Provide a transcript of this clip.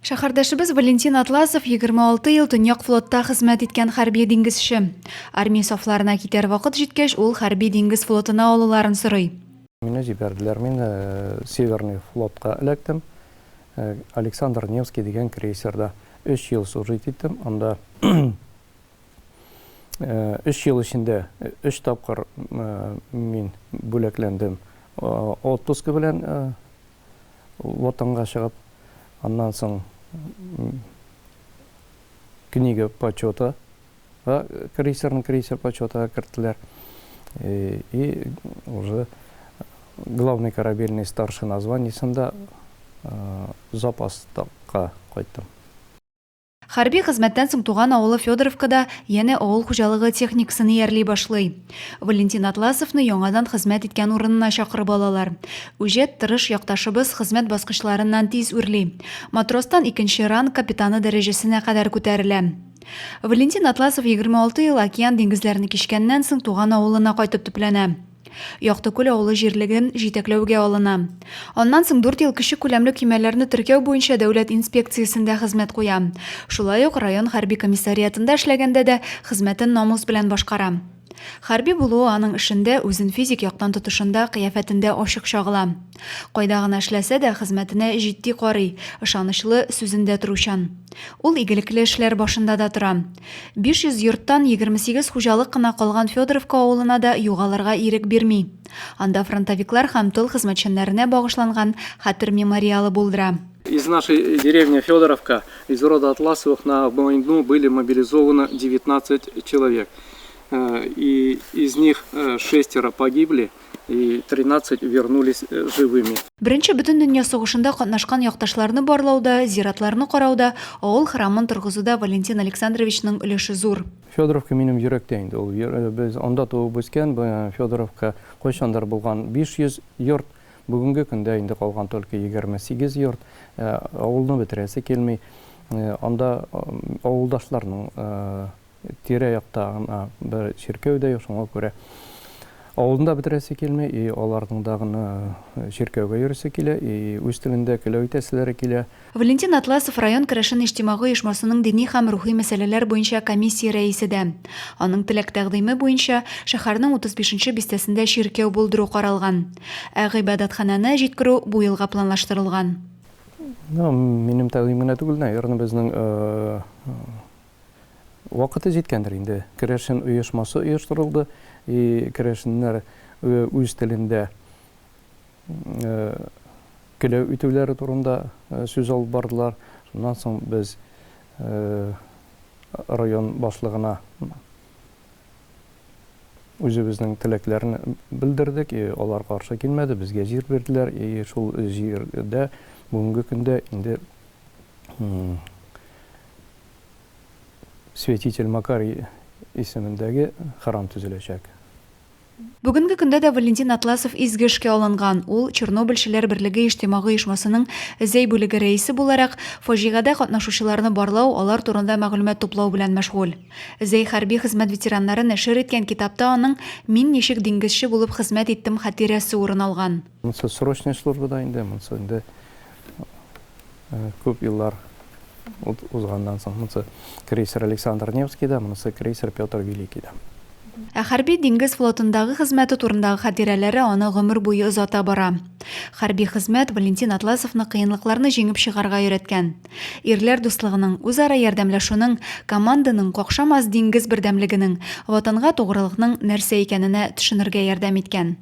Шәһәрдәшебез Валентин Атласов 26 ел Төньяк флотта хезмәт иткән хәрби диңгезче. Армия сафларына китәр вакыт җиткәч, ул хәрби диңгез флотына алуларын сорый. Мине җибәрделәр, мин Северный флотка эләктем. Александр Невский дигән крейсерда 3 ел служить иттем. Анда 3 ел эчендә 3 тапкыр мин бүләкләндем. Отпуск белән ватанга чыгып, аннан соң книга почета, крейсер почета керттеләр. И уже главный корабельный старшина званиесында запаска кайттым. Хәрби хезмәттән соң туган авылы Федоровкада яне авыл хуҗалыгы техникасын иярли башлый. Валентин Атласовны яңадан хезмәт иткән урынына чакырып алалар. Үҗәт тырыш якташыбыз хезмәт баскычларыннан тиз үрли. Матростан 2нче ранг капитаны дәрәҗәсенә кадәр күтәрелә. Валентин Атласов 26 ел океан диңгезләрен кичкәннән соң туган авылына кайтып төпләнә. Яктыкүл авылы җирлеген җитәкләүгә алына. Аннан соң 4 ел кече күләмле көймәләрне теркәү буенча дәүләт инспекциясендә хезмәт куя. Шулай ук район хәрби комиссариатында эшләгәндә дә хезмәтен намус белән башкара. Хәрби булуы аның эшендә үзен физик яктан тотышында, кыяфәтендә ачык чагыла. Кайда гына эшләсә дә хезмәтенә җитди карый, ышанычлы сүзендә туручан. Ул игелекле эшләр башында да тора. 500 йорттан 28 хуҗалык кына калган Федоровка авылына да югалырга ирек бирми. Анда фронтовиклар һәм тыл хезмәтчәннәренә багышланган хәтер мемориалы булдыра. Из нашей деревни Федоровка, из рода Атласовых на войну были мобилизованы 19 человек. И из них 6 погибли, и 13 вернулись живыми. Беренче бөтен дөнья сугышында катнашкан якташларны барлауда, зиратларны карауда, авыл храмын торгызуда Валентин Александровичның өлеше зур. Федоровка минем йөрәктә инде. Ул без анда туып үскән, Федоровка кайчандар булган 500 йорт, бүгенге көндә инде калган только 28 йорт. Авылны бетерәсе килми. Анда авылдашларның тирә-якта бер ширкәүдә юк, шуңа күрә авылында бетерәсе килми, и аларның дагы ширкәүгә йөресе килә, и үз телендә көлә үтәселәре килә. Валентин Атласов район Керәшен иҗтимагый оешмасының дини һәм рухи мәсьәләләр буенча комиссия рәисе дә. Аның теләк тәкъдиме буенча шәһәрнең 35-нче бистәсендә ширкәү булдыру каралган. Ә гыйбадәтханәне җиткерү бу елга планлаштырылган. Минем тәкъдимемә түгел, ягъни безнең вакыты җиткәндер инде. Керәшен оешмасы оештырылды, и керәшеннәр үз телендә көлә үтүләре турында сүз алып бардылар. Шуннан соң без район башлыгына үзебезнең теләкләрне белдердек, и алар каршы килмәде, безгә җир бирделәр, и шул җирдә бүгенге көндә инде Святитель Макарий исемендәге храм төзеләчәк. Бүгенге көндә дә Валентин Атласов изге эшкә алынган. Ул Чернобыльчеләр берлеге иҗтимагый оешмасының зәй бүлеге рәисе буларак фаҗигадә катнашучыларны барлау, алар турында мәгълүмат туплау белән мәшгуль. Зәй хәрби хезмәт ветераннары нәшер иткән китапта аның «Мин ничек диңгезче булып хезмәт иттем» хатирәсе урын алган. Монсы срочная службада инде, монсы инде күп еллар узганнан соң, монсы крейсер Александр Невский да, монсы крейсер Петр Великий да. Ә хәрби диңгез флотындагы хезмәте турындагы хатирәләре аны гомер буе озата бара. Хәрби хезмәт Валентин Атласовны кыенлыкларны җиңеп чыгарга өйрәткән. Ирләр дуслыгының, үзара ярдәмләшүнең, команданың, какшамас диңгез бердәмлегенең, ватанга тугрылыкның нәрсә икәненә төшенергә ярдәм иткән.